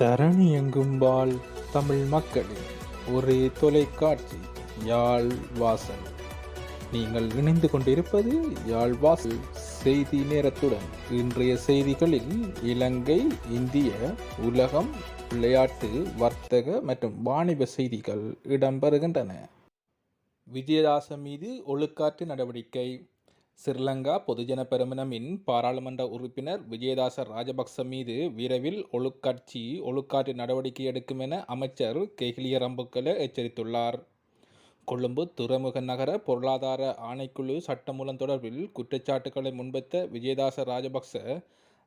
தரணி எங்கும்பால் தமிழ் மக்களின் ஒரே தொலைக்காட்சி யாழ் வாசல். நீங்கள் இணைந்து கொண்டிருப்பது யாழ் வாசல் செய்தி நேரத்துடன். இன்றைய செய்திகளில் இலங்கை, இந்திய, உலகம், விளையாட்டு, வர்த்தக மற்றும் வாணிப செய்திகள் இடம்பெறுகின்றன. விஜயதாச மீது ஒழுக்காற்று நடவடிக்கை. ஸ்ரீலங்கா பொதுஜன பெரமுனவின் பாராளுமன்ற உறுப்பினர் விஜயதாச ராஜபக்ச மீது விரைவில் ஒழுக்காற்று நடவடிக்கை எடுக்கும் என அமைச்சர் கெஹிலிய ரம்புக்வெல எச்சரித்துள்ளார். கொழும்பு துறைமுக நகர பொருளாதார ஆணைக்குழு சட்டமூலம் தொடர்பில் குற்றச்சாட்டுக்களை முன்வைத்த விஜயதாச ராஜபக்ச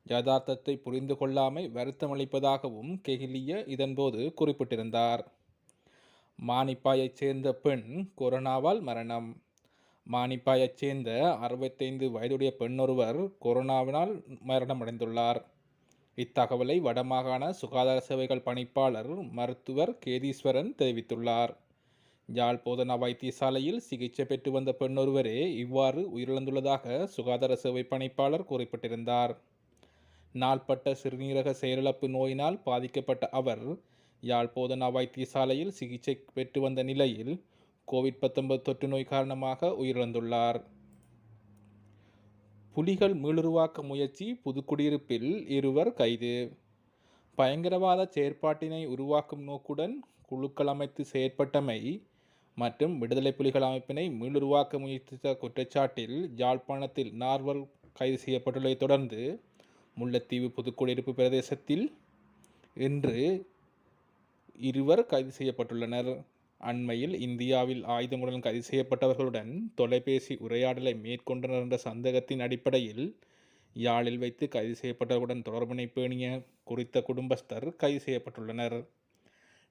யதார்த்தத்தை புரிந்து கொள்ளாமை வருத்தமளிப்பதாகவும் கெஹிலிய இதன்போது குறிப்பிட்டிருந்தார். மானிப்பாயைச் சேர்ந்த பெண் கொரோனாவால் மரணம். மானிப்பாயைச் சேர்ந்த 65 வயதுடைய பெண்ணொருவர் கொரோனாவினால் மரணமடைந்துள்ளார். இத்தகவலை வடமாகாண சுகாதார சேவைகள் பணிப்பாளர் மருத்துவர் கேதீஸ்வரன் தெரிவித்துள்ளார். யாழ் போதனா வைத்தியசாலையில் சிகிச்சை பெற்று வந்த பெண்ணொருவரே இவ்வாறு உயிரிழந்துள்ளதாக சுகாதார சேவை பணிப்பாளர் குறிப்பிட்டிருந்தார். நாள்பட்ட சிறுநீரக செயலிழப்பு நோயினால் பாதிக்கப்பட்ட அவர் யாழ் போதனா வைத்தியசாலையில் சிகிச்சை பெற்று வந்த நிலையில் கோவிட்-19 தொற்று நோய் காரணமாக உயிரிழந்துள்ளார். புலிகள் மீளுருவாக்க முயற்சி, புதுக்குடியிருப்பில் 2 கைது. பயங்கரவாத செயற்பாட்டினை உருவாக்கும் நோக்குடன் குழுக்கள் அமைத்து செயற்பட்டமை மற்றும் விடுதலை புலிகள் அமைப்பினை மீளுருவாக்க முயற்சித்த குற்றச்சாட்டில் யாழ்ப்பாணத்தில் 4 கைது செய்யப்பட்டுள்ளதை தொடர்ந்து முல்லைத்தீவு புதுக்குடியிருப்பு பிரதேசத்தில் இன்று 2 கைது செய்யப்பட்டுள்ளனர். அண்மையில் இந்தியாவில் ஆயுதங்களுடன் கைது செய்யப்பட்டவர்களுடன் தொலைபேசி உரையாடலை மேற்கொண்டனர் என்ற சந்தேகத்தின் அடிப்படையில் யாழில் வைத்து கைது செய்யப்பட்டவர்களுடன் தொடர்பினை பேணிய குறித்த குடும்பஸ்தர் கைது செய்யப்பட்டுள்ளனர்.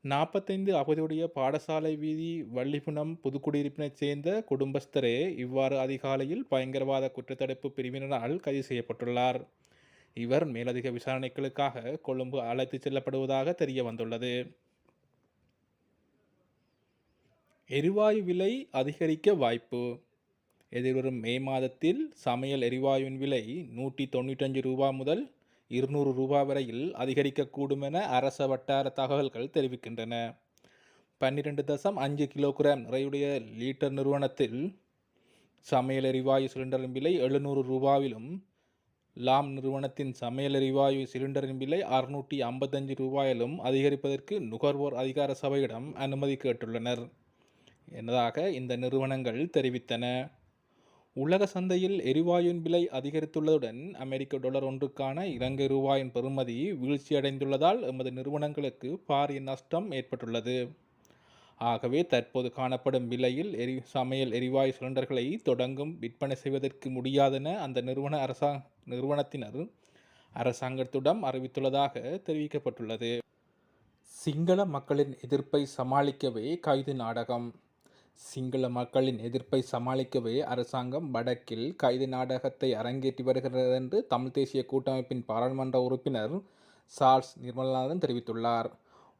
45 அகதியுடைய பாடசாலை வீதி வள்ளிபுனம் புதுக்குடியிருப்பினைச் சேர்ந்த குடும்பஸ்தரே இவ்வாறு அதிகாலையில் பயங்கரவாத குற்றத்தடுப்பு பிரிவினரால் கைது செய்யப்பட்டுள்ளார். இவர் மேலதிக விசாரணைகளுக்காக கொழும்பு அழைத்துச் செல்லப்படுவதாக தெரிய வந்துள்ளது. எரிவாயு விலை அதிகரிக்க வாய்ப்பு. எதிர்வரும் மே மாதத்தில் சமையல் எரிவாயுவின் விலை 195 ரூபா முதல் 200 ரூபா வரையில் அதிகரிக்கக்கூடும் என அரச வட்டார தகவல்கள் தெரிவிக்கின்றன. 12.5 கிலோகிராம் நிறையுடைய லீட்டர் நிறுவனத்தில் சமையல் எரிவாயு சிலிண்டரின் விலை 700 ரூபாவிலும், லாம் நிறுவனத்தின் சமையல் எரிவாயு சிலிண்டரின் விலை 655 ரூபாயிலும் அதிகரிப்பதற்கு நுகர்வோர் அதிகார சபையிடம் அனுமதி கேட்டுள்ளனர் என்பதாக இந்த நிறுவனங்கள் தெரிவித்தன. உலக சந்தையில் எரிவாயுவின் விலை அதிகரித்துள்ளதுடன் அமெரிக்க டாலர் ஒன்றுக்கான இலங்கை ரூபாயின் பெறுமதி வீழ்ச்சியடைந்துள்ளதால் எமது நிறுவனங்களுக்கு பாரிய நஷ்டம் ஏற்பட்டுள்ளது. ஆகவே தற்போது காணப்படும் விலையில் சமையல் எரிவாயு சிலிண்டர்களை தொடங்கும் விற்பனை செய்வதற்கு முடியாதென அந்த நிறுவனத்தினர் அரசாங்கத்திடம் அறிவித்துள்ளதாக தெரிவிக்கப்பட்டுள்ளது. சிங்கள மக்களின் எதிர்ப்பை சமாளிக்கவே கைது நாடகம். சிங்கள மக்களின் எதிர்ப்பை சமாளிக்கவே அரசாங்கம் வடக்கில் கைது நாடகத்தை அரங்கேற்றி வருகிறது என்று தமிழ் தேசிய கூட்டமைப்பின் பாராளுமன்ற உறுப்பினர் சார்ல்ஸ் நிர்மலநாதன் தெரிவித்துள்ளார்.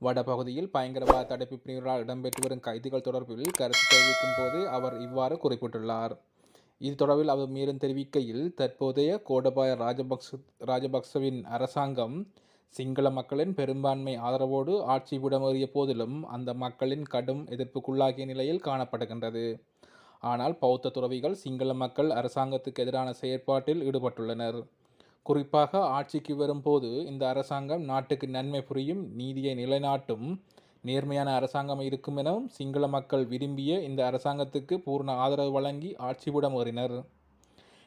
வடபகுதியில் பயங்கரவாத தடுப்பு பிரிவினரால் இடம்பெற்று வரும் கைதுகள் தொடர்பில் கருத்து தெரிவிக்கும் போது அவர் இவ்வாறு குறிப்பிட்டுள்ளார். இது தொடர்பில் அவர் மேலும் தெரிவிக்கையில், தற்போதைய கோடபாய ராஜபக்சவின் அரசாங்கம் சிங்கள மக்களின் பெரும்பான்மை ஆதரவோடு ஆட்சி விடமேறிய போதிலும் அந்த மக்களின் கடும் எதிர்ப்புக்குள்ளாகிய நிலையில் காணப்படுகின்றது. ஆனால் பௌத்த துறவிகள் சிங்கள மக்கள் அரசாங்கத்துக்கு எதிரான செயற்பாட்டில் ஈடுபட்டுள்ளனர். குறிப்பாக ஆட்சிக்கு வரும்போது இந்த அரசாங்கம் நாட்டுக்கு நன்மை புரியும், நீதியை நிலைநாட்டும் நேர்மையான அரசாங்கம் இருக்கும் எனவும் சிங்கள மக்கள் விரும்பிய இந்த அரசாங்கத்துக்கு பூர்ண ஆதரவு வழங்கி ஆட்சிவிடமேறினர்.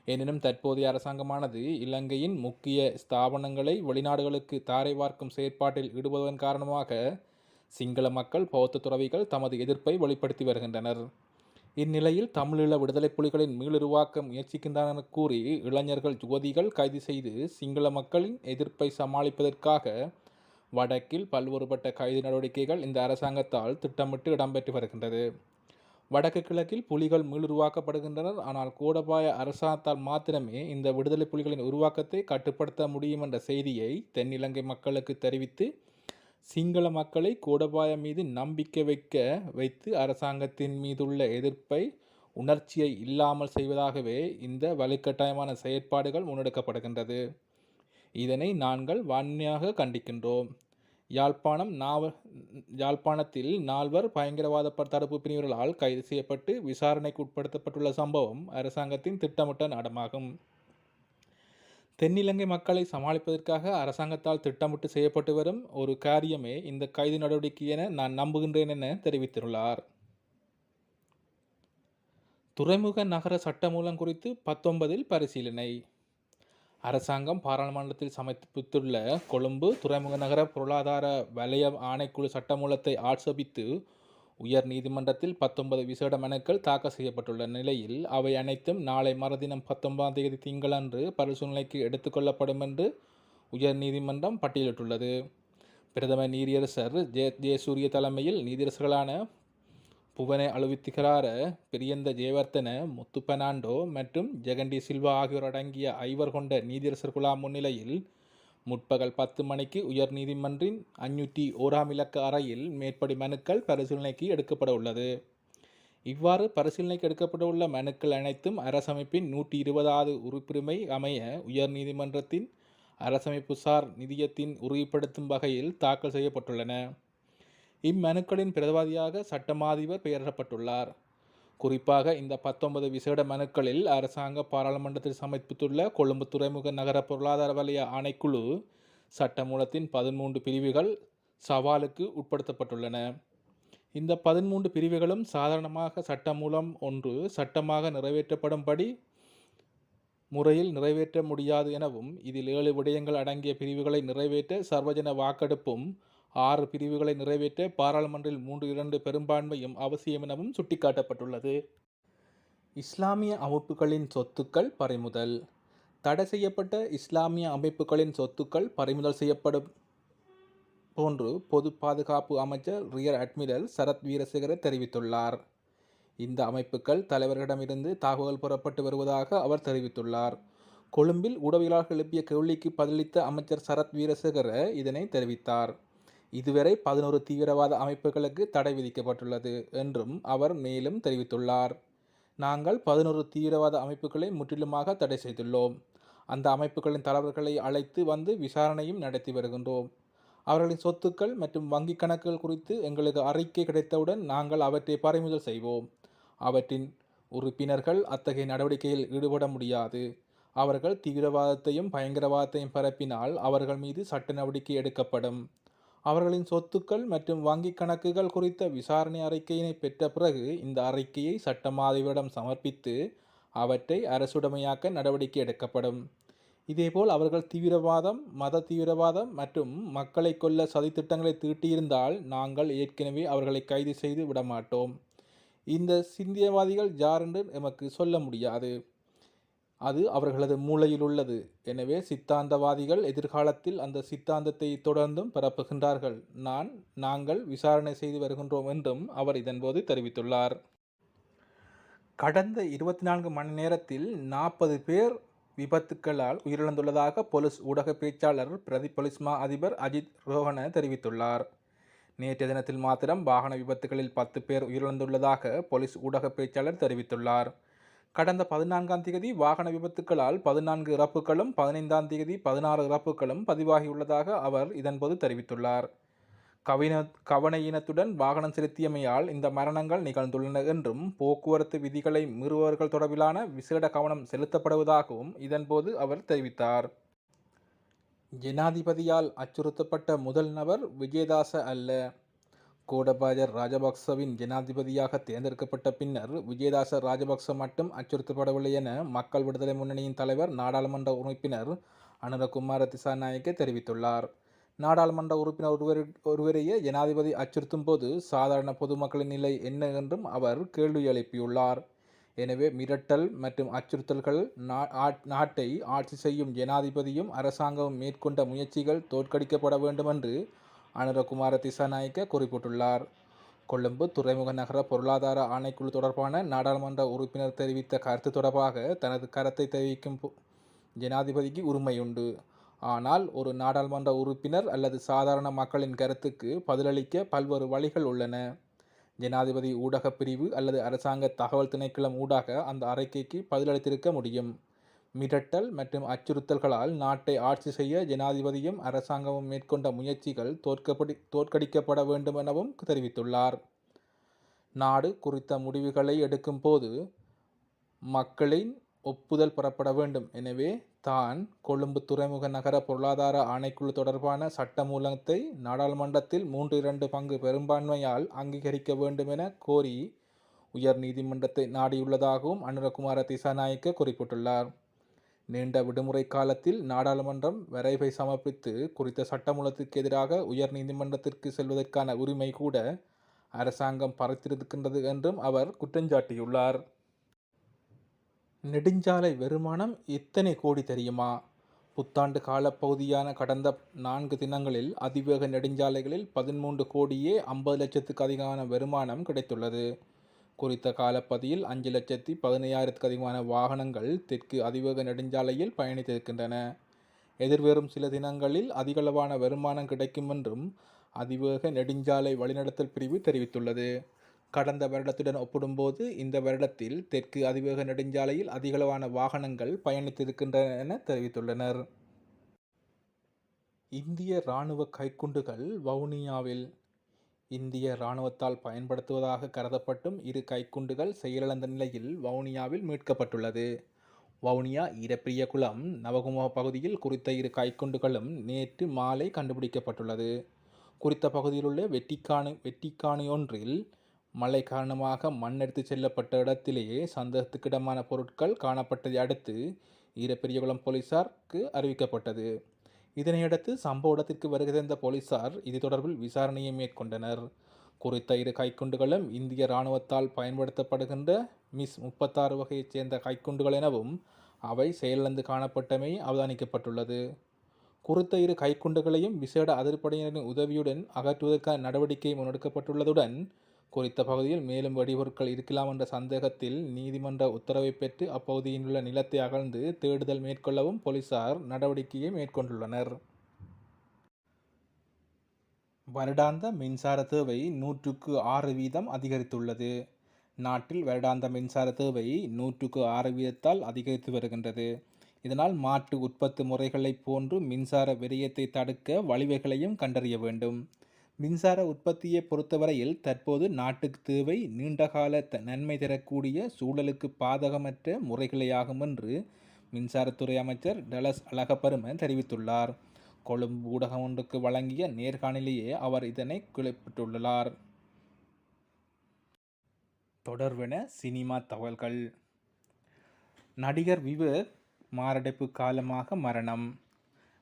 எனினும் தற்போதைய அரசாங்கமானது இலங்கையின் முக்கிய ஸ்தாபனங்களை வெளிநாடுகளுக்கு தாரை வார்க்கும் செயற்பாட்டில் ஈடுபடுவதன் காரணமாக சிங்கள மக்கள் பௌத்த துறவிகள் தமது எதிர்ப்பை வெளிப்படுத்தி வருகின்றனர். இந்நிலையில் தமிழீழ விடுதலை புலிகளின் மீளுருவாக்க முயற்சிக்கின்றனர் என கூறி இளைஞர்கள் யுவதிகள் கைது செய்து சிங்கள மக்களின் எதிர்ப்பை சமாளிப்பதற்காக வடக்கில் பல்வேறுபட்ட கைது நடவடிக்கைகள் இந்த அரசாங்கத்தால் திட்டமிட்டு இடம்பெற்று வருகின்றது. வடக்கு கிழக்கில் புலிகள் மீளுருவாக்கப்படுகின்றனர். ஆனால் கோடபாய அரசாங்கத்தால் மாத்திரமே இந்த விடுதலை புலிகளின் உருவாக்கத்தை கட்டுப்படுத்த முடியும் என்ற செய்தியை தென்னிலங்கை மக்களுக்கு தெரிவித்து சிங்கள மக்களை கோடபாய மீது நம்பிக்கை வைத்து அரசாங்கத்தின் மீதுள்ள எதிர்ப்பை உணர்ச்சியை இல்லாமல் செய்வதாகவே இந்த வலுக்கட்டாயமான செயற்பாடுகள் முன்னெடுக்கப்படுகின்றது. இதனை நாங்கள் வன்மையாக கண்டிக்கின்றோம். யாழ்ப்பாணத்தில் 4 பயங்கரவாத தடுப்பு பிரிவுகளால் கைது செய்யப்பட்டு விசாரணைக்கு உட்படுத்தப்பட்டுள்ள சம்பவம் அரசாங்கத்தின் திட்டமிட்ட நாடகமாகும். தென்னிலங்கை மக்களை சமாளிப்பதற்காக அரசாங்கத்தால் திட்டமிட்டு செய்யப்பட்டு வரும் ஒரு காரியமே இந்த கைது நடவடிக்கை என நான் நம்புகின்றேன் என தெரிவித்துள்ளார். துறைமுக நகர சட்டமூலம் குறித்து 19 பரிசீலனை. அரசாங்கம் பாராளுமன்றத்தில் சமர்ப்பித்துள்ள கொழும்பு துறைமுக நகர பொருளாதார வலய ஆணைக்குழு சட்டமூலத்தை ஆட்சேபித்து உயர் நீதிமன்றத்தில் 19 விசேட மனுக்கள் தாக்கல் செய்யப்பட்டுள்ள நிலையில் அவை அனைத்தும் நாளை மறுதினம் 19ஆம் தேதி திங்களன்று பரிசீலனைக்கு எடுத்துக்கொள்ளப்படும் என்று உயர் நீதிமன்றம் பட்டியலிட்டுள்ளது. பிரதம நீதியரசர் ஜெயசூரிய தலைமையில் நீதியரசர்களான புவனே அலுவித்திகரார, பிரியந்த ஜெயவர்தன, முத்து பெர்னாண்டோ மற்றும் ஜெகண்டி சில்வா ஆகியோர் அடங்கிய 5 கொண்ட நீதியரசர் குழாம் முன்னிலையில் முற்பகல் 10 மணிக்கு உயர் நீதிமன்றின் 501ஆம் இலக்க அறையில் மேற்படி மனுக்கள் பரிசீலனைக்கு எடுக்கப்பட உள்ளது. இவ்வாறு பரிசீலனைக்கு எடுக்கப்பட உள்ள மனுக்கள் அனைத்தும் அரசமைப்பின் 120வது உறுப்புரிமை அமைய உயர் நீதிமன்றத்தின் அரசமைப்பு சார் நிதியத்தின் உறுதிப்படுத்தும் வகையில் தாக்கல் செய்யப்பட்டுள்ளன. இம்மனுக்களின் பிரதிவாதியாக சட்டமாதிபர் பெயரிடப்பட்டுள்ளார். குறிப்பாக இந்த 19 விசேட மனுக்களில் அரசாங்க பாராளுமன்றத்தில் சமர்ப்பித்துள்ள கொழும்பு துறைமுக நகர பொருளாதார வலய ஆணைக்குழு சட்டமூலத்தின் 13 பிரிவுகள் சவாலுக்கு உட்படுத்தப்பட்டுள்ளன. இந்த 13 பிரிவுகளும் சாதாரணமாக சட்டமூலம் ஒன்று சட்டமாக நிறைவேற்றப்படும்படி முறையில் நிறைவேற்ற முடியாது எனவும், இதில் 7 விடயங்கள் அடங்கிய பிரிவுகளை நிறைவேற்ற சர்வஜன வாக்கெடுப்பும் 6 பிரிவுகளை நிறைவேற்ற பாராளுமன்றில் 3/2 பெரும்பான்மையும் அவசியம் எனவும் சுட்டிக்காட்டப்பட்டுள்ளது. இஸ்லாமிய அமைப்புகளின் சொத்துக்கள் பறிமுதல். தடை செய்யப்பட்ட இஸ்லாமிய அமைப்புகளின் சொத்துக்கள் பறிமுதல் செய்யப்படும் போன்று பொது பாதுகாப்பு அமைச்சர் ரியர் அட்மிரல் சரத் வீரசேகர தெரிவித்துள்ளார். இந்த அமைப்புகள் தலைவர்களிடமிருந்து தகவல் பெறப்பட்டு வருவதாக அவர் தெரிவித்துள்ளார். கொழும்பில் ஊடகவியலாளர்கள் எழுப்பிய கேள்விக்கு பதிலளித்த அமைச்சர் சரத் வீரசேகர இதனை தெரிவித்தார். இதுவரை 11 தீவிரவாத அமைப்புகளுக்கு தடை விதிக்கப்பட்டுள்ளது என்றும் அவர் மேலும் தெரிவித்துள்ளார். நாங்கள் 11 தீவிரவாத அமைப்புகளை முற்றிலுமாக தடை செய்துள்ளோம். அந்த அமைப்புகளின் தலைவர்களை அழைத்து வந்து விசாரணையும் நடத்தி வருகின்றோம். அவர்களின் சொத்துக்கள் மற்றும் வங்கிக் கணக்குகள் குறித்து எங்களுக்கு அறிக்கை கிடைத்தவுடன் நாங்கள் அவற்றை பறிமுதல் செய்வோம். அவற்றின் உறுப்பினர்கள் அத்தகைய நடவடிக்கையில் ஈடுபட முடியாது. அவர்கள் தீவிரவாதத்தையும் பயங்கரவாதத்தையும் பரப்பினால் அவர்கள் மீது சட்ட நடவடிக்கை எடுக்கப்படும். அவர்களின் சொத்துக்கள் மற்றும் வங்கிக் கணக்குகள் குறித்த விசாரணை அறிக்கையினை பெற்ற பிறகு இந்த அறிக்கையை சட்டமாதிபரிடம் சமர்ப்பித்து அவற்றை அரசுடைமையாக்க நடவடிக்கை எடுக்கப்படும். இதேபோல் அவர்கள் தீவிரவாதம், மத தீவிரவாதம் மற்றும் மக்களை கொல்ல சதித்திட்டங்களை தீட்டியிருந்தால் நாங்கள் ஏற்கனவே அவர்களை கைது செய்து விடமாட்டோம். இந்த சிந்தியவாதிகள் யார் என்று எமக்கு சொல்ல முடியாது. அது அவர்களது மூளையில் உள்ளது. எனவே சித்தாந்தவாதிகள் எதிர்காலத்தில் அந்த சித்தாந்தத்தை தொடர்ந்தும் பரப்புகின்றார்கள். நாங்கள் விசாரணை செய்து வருகின்றோம் என்றும் அவர் இதன்போது தெரிவித்துள்ளார். கடந்த 24 மணி நேரத்தில் 40 பேர் விபத்துக்களால் உயிரிழந்துள்ளதாக போலீஸ் ஊடக பேச்சாளர் பிரதி போலீஸ் மா அதிபர் அஜித் ரோஹன தெரிவித்துள்ளார். நேற்றைய தினத்தில் மாத்திரம் வாகன விபத்துகளில் 10 பேர் உயிரிழந்துள்ளதாக போலீஸ் ஊடக பேச்சாளர் தெரிவித்துள்ளார். கடந்த 14ஆம் தேதி வாகன விபத்துக்களால் 14 இறப்புகளும் 15ஆம் தேதி 16 இறப்புகளும் பதிவாகியுள்ளதாக அவர் இதன்போது தெரிவித்துள்ளார். கவனையினத்துடன் வாகனம் செலுத்தியமையால் இந்த மரணங்கள் நிகழ்ந்துள்ளன என்றும் போக்குவரத்து விதிகளை மீறுபவர்கள் தொடர்பிலான விசேட கவனம் செலுத்தப்படுவதாகவும் இதன்போது அவர் தெரிவித்தார். ஜனாதிபதியால் அச்சுறுத்தப்பட்ட முதல் நபர் விஜயதாச அல்ல. கோடபாய ராஜபக்சவின் ஜனாதிபதியாக தேர்ந்தெடுக்கப்பட்ட பின்னர் விஜயதாச ராஜபக்ச மட்டும் அச்சுறுத்தப்படவில்லை என மக்கள் விடுதலை முன்னணியின் தலைவர் நாடாளுமன்ற உறுப்பினர் அனுரகுமார திசாநாயக்க தெரிவித்துள்ளார். நாடாளுமன்ற உறுப்பினர் ஒருவரையே ஜனாதிபதி அச்சுறுத்தும் போது சாதாரண பொதுமக்களின் நிலை என்ன என்றும் அவர் கேள்வி எழுப்பியுள்ளார். எனவே மிரட்டல் மற்றும் அச்சுறுத்தல்கள் நாட்டை ஆட்சி செய்யும் ஜனாதிபதியும் அரசாங்கமும் மேற்கொண்ட முயற்சிகள் தோற்கடிக்கப்பட வேண்டும் என்று அனுரகுமார திசாநாயக்க குறிப்பிட்டுள்ளார். கொழும்பு துறைமுக நகர பொருளாதார ஆணைக்குழு தொடர்பான நாடாளுமன்ற உறுப்பினர் தெரிவித்த கருத்து தொடர்பாக தனது கருத்தை தெரிவிக்கும் ஜனாதிபதிக்கு உரிமையுண்டு. ஆனால் ஒரு நாடாளுமன்ற உறுப்பினர் அல்லது சாதாரண மக்களின் கருத்துக்கு பதிலளிக்க பல்வேறு வழிகள் உள்ளன. ஜனாதிபதி ஊடகப் பிரிவு அல்லது அரசாங்க தகவல் திணைக்களம் ஊடாக அந்த அறிக்கைக்கு பதிலளித்திருக்க முடியும். மிரட்டல் மற்றும் அச்சுறுத்தல்களால் நாட்டை ஆட்சி செய்ய ஜனாதிபதியும் அரசாங்கமும் மேற்கொண்ட முயற்சிகள் தோற்கடிக்கப்பட வேண்டும் எனவும் தெரிவித்துள்ளார். நாடு குறித்த முடிவுகளை எடுக்கும் போது மக்களின் ஒப்புதல் பெறப்பட வேண்டும். எனவே தான் கொழும்பு துறைமுக நகர பொருளாதார ஆணைக்குழு தொடர்பான சட்டமூலத்தை நாடாளுமன்றத்தில் 3/2 பங்கு பெரும்பான்மையால் அங்கீகரிக்க வேண்டும் என கோரி உயர் நீதிமன்றத்தை நாடியுள்ளதாகவும் அனுரகுமார திசாநாயக்க குறிப்பிட்டுள்ளார். நீண்ட விடுமுறை காலத்தில் நாடாளுமன்றம் வரைவை சமர்ப்பித்து குறித்த சட்டமூலத்திற்கு எதிராக உயர் நீதிமன்றத்திற்கு செல்வதற்கான உரிமை கூட அரசாங்கம் பறித்திருக்கின்றது என்றும் அவர் குற்றஞ்சாட்டியுள்ளார். நெடுஞ்சாலை வருமானம் எத்தனை கோடி தெரியுமா? புத்தாண்டு காலப்பகுதியான கடந்த 4 தினங்களில் அதிவேக நெடுஞ்சாலைகளில் 13 கோடியே 50 லட்சத்துக்கு அதிகமான வருமானம் கிடைத்துள்ளது. குறித்த காலப்பகுதியில் 5,15,000க்கு அதிகமான வாகனங்கள் தெற்கு அதிவேக நெடுஞ்சாலையில் பயணித்திருக்கின்றன. எதிர்வரும் சில தினங்களில் அதிகளவான வருமானம் கிடைக்கும் என்றும் அதிவேக நெடுஞ்சாலை வழிநடத்தல் பிரிவு தெரிவித்துள்ளது. கடந்த வருடத்துடன் ஒப்பிடும்போது இந்த வருடத்தில் தெற்கு அதிவேக நெடுஞ்சாலையில் அதிகளவான வாகனங்கள் பயணித்திருக்கின்றன என தெரிவித்துள்ளனர். இந்திய இராணுவ கைக்குண்டுகள் வவுனியாவில். இந்திய இராணுவத்தால் பயன்படுத்துவதாக கருதப்பட்டும் 2 கைக்குண்டுகள் செயலிழந்த நிலையில் வவுனியாவில் மீட்கப்பட்டுள்ளது. வவுனியா ஈரப்பிரியகுளம் நவகும பகுதியில் குறித்த 2 கைக்குண்டுகளும் நேற்று மாலை கண்டுபிடிக்கப்பட்டுள்ளது. குறித்த பகுதியில் உள்ள வெட்டிக்காணி ஒன்றில் மழை காரணமாக மண் எடுத்துச் செல்லப்பட்ட இடத்திலேயே சந்தேகத்துக்கிடமான பொருட்கள் காணப்பட்டதை அடுத்து ஈரப்பெரியகுளம் போலீசாருக்கு அறிவிக்கப்பட்டது. இதனையடுத்து சம்பவ இடத்திற்கு வருகை தந்த போலீசார் இது தொடர்பில் விசாரணையை மேற்கொண்டனர். குறித்த 2 கைக்குண்டுகளும் இந்திய இராணுவத்தால் பயன்படுத்தப்படுகின்ற மிஸ் 36 வகையைச் சேர்ந்த கைக்குண்டுகள் எனவும் அவை செயலிழந்து காணப்பட்டமை அவதானிக்கப்பட்டுள்ளது. குறித்த 2 கைக்குண்டுகளையும் விசேட அதிரடிப்படையினரின் உதவியுடன் அகற்றுவதற்கான நடவடிக்கை முன்னெடுக்கப்பட்டுள்ளதுடன் குறித்த பகுதியில் மேலும் வெடிபொருட்கள் இருக்கலாம் என்ற சந்தேகத்தில் நீதிமன்ற உத்தரவை பெற்று அப்பகுதியில் உள்ள நிலத்தை அகழ்ந்து தேடுதல் மேற்கொள்ளவும் போலீசார் நடவடிக்கையை மேற்கொண்டுள்ளனர். வருடாந்த மின்சார தேவை 106% அதிகரித்துள்ளது. நாட்டில் வருடாந்த மின்சார தேவை 106%ஆல் அதிகரித்து வருகின்றது. இதனால் மாற்று உற்பத்தி முறைகளை போன்று மின்சார விரயத்தை தடுக்க வழிவகைகளையும் கண்டறிய வேண்டும். மின்சார உற்பத்தியை பொறுத்தவரையில் தற்போது நாட்டுக்கு தேவை நீண்டகால நன்மை தரக்கூடிய சூழலுக்கு பாதகமற்ற முறைகளேயாகும் என்று மின்சாரத்துறை அமைச்சர் டலஸ் அழகப்பெரும தெரிவித்துள்ளார். கொழும்பு ஊடகம் ஒன்றுக்கு வழங்கிய நேர்காணலிலேயே அவர் இதனை குறிப்பிட்டுள்ளார். தொடர்வென சினிமா தகவல்கள். நடிகர் விவேக் மாரடைப்பு காலமாக மரணம்.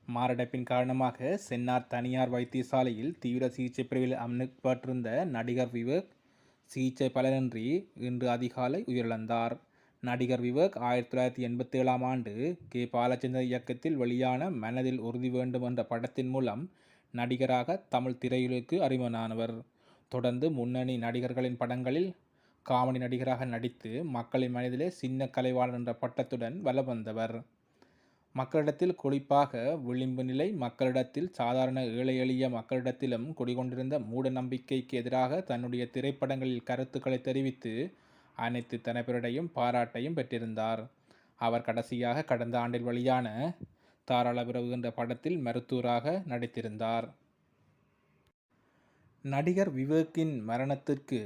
மாரடைப்பின் காரணமாக சென்னார் தனியார் வைத்தியசாலையில் தீவிர சிகிச்சை பிரிவில் அனுப்பப்பட்டிருந்த நடிகர் விவேக் சிகிச்சை பலனின்றி இன்று அதிகாலை உயிரிழந்தார். நடிகர் விவேக் 1987ஆம் ஆண்டு கே. பாலச்சந்தர் இயக்கத்தில் வெளியான மனதில் உறுதி வேண்டும் என்ற படத்தின் மூலம் நடிகராக தமிழ் திரையுலகுக்கு அறிமுகமானவர். தொடர்ந்து முன்னணி நடிகர்களின் படங்களில் காமெடி நடிகராக நடித்து மக்களின் மனதிலே சின்ன கலைவாணர் என்ற பட்டத்துடன் வலம் வந்தவர். மக்களிடத்தில் குறிப்பாக விளிம்பு நிலை மக்களிடத்தில் சாதாரண ஏழை எளிய மக்களிடத்திலும் குடிகொண்டிருந்த மூட நம்பிக்கைக்கு எதிராக தன்னுடைய திரைப்படங்களில் கருத்துக்களை தெரிவித்து அனைத்து தரப்பினரையும் பாராட்டையும் பெற்றிருந்தார். அவர் கடைசியாக கடந்த ஆண்டில் வெளியான தாராள என்ற படத்தில் மருத்துவராக நடித்திருந்தார். நடிகர் விவேக்கின் மரணத்திற்கு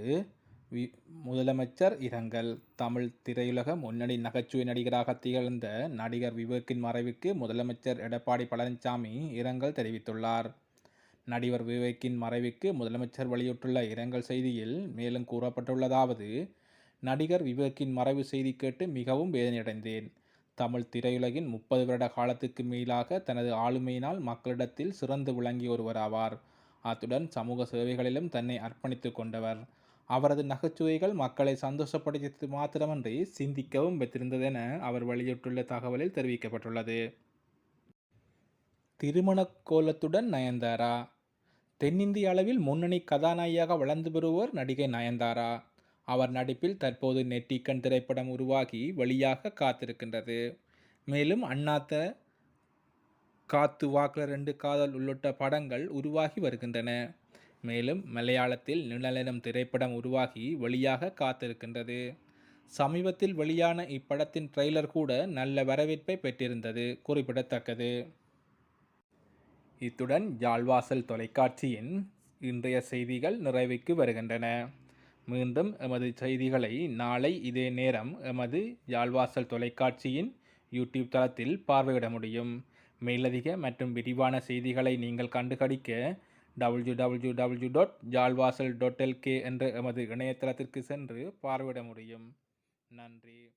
முதலமைச்சர் இரங்கல். தமிழ் திரையுலக முன்னணி நகைச்சுவை நடிகராக திகழ்ந்த நடிகர் விவேக்கின் மறைவுக்கு முதலமைச்சர் எடப்பாடி பழனிசாமி இரங்கல் தெரிவித்துள்ளார். நடிகர் விவேக்கின் மறைவுக்கு முதலமைச்சர் வெளியிட்டுள்ள இரங்கல் செய்தியில் மேலும் கூறப்பட்டுள்ளதாவது: நடிகர் விவேக்கின் மறைவு செய்தி கேட்டு மிகவும் வேதனையடைந்தேன். தமிழ் திரையுலகின் 30 வருட காலத்துக்கு மேலாக தனது ஆளுமையினால் மக்களிடத்தில் சிறந்து விளங்கிய ஒருவராவார். அத்துடன் சமூக சேவைகளிலும் தன்னை அர்ப்பணித்து கொண்டவர். அவரது நகைச்சுவைகள் மக்களை சந்தோஷப்படுத்தியது மாத்திரமன்றி சிந்திக்கவும் வைத்திருந்தது என அவர் வெளியிட்டுள்ள தகவலில் தெரிவிக்கப்பட்டுள்ளது. திருமண கோலத்துடன் நயன்தாரா. தென்னிந்திய அளவில் முன்னணி கதாநாயகியாக வளர்ந்து வருவர் நடிகை நயன்தாரா. அவர் நடிப்பில் தற்போது நெற்றிக்கண் திரைப்படம் உருவாகி வெளியாக காத்திருக்கின்றது. மேலும் அண்ணாத்த, காத்து வாக்குல 2 காதல் உள்ளிட்ட படங்கள் உருவாகி வருகின்றன. மேலும் மலையாளத்தில் நிழல் எனும் திரைப்படம் உருவாகி வெளியாக காத்திருக்கின்றது. சமீபத்தில் வெளியான இப்படத்தின் ட்ரெய்லர் கூட நல்ல வரவேற்பை பெற்றிருந்தது குறிப்பிடத்தக்கது. இத்துடன் யாழ்வாசல் தொலைக்காட்சியின் இன்றைய செய்திகள் நிறைவுக்கு வருகின்றன. மீண்டும் எமது செய்திகளை நாளை இதே நேரம் எமது யாழ்வாசல் தொலைக்காட்சியின் யூடியூப் தளத்தில் பார்வையிட முடியும். மேலதிக மற்றும் விரிவான செய்திகளை நீங்கள் கண்டுகளிக்க www.jalwasal.lk என்ற எமது இணையதளத்திற்கு சென்று பார்வையிட முடியும். நன்றி.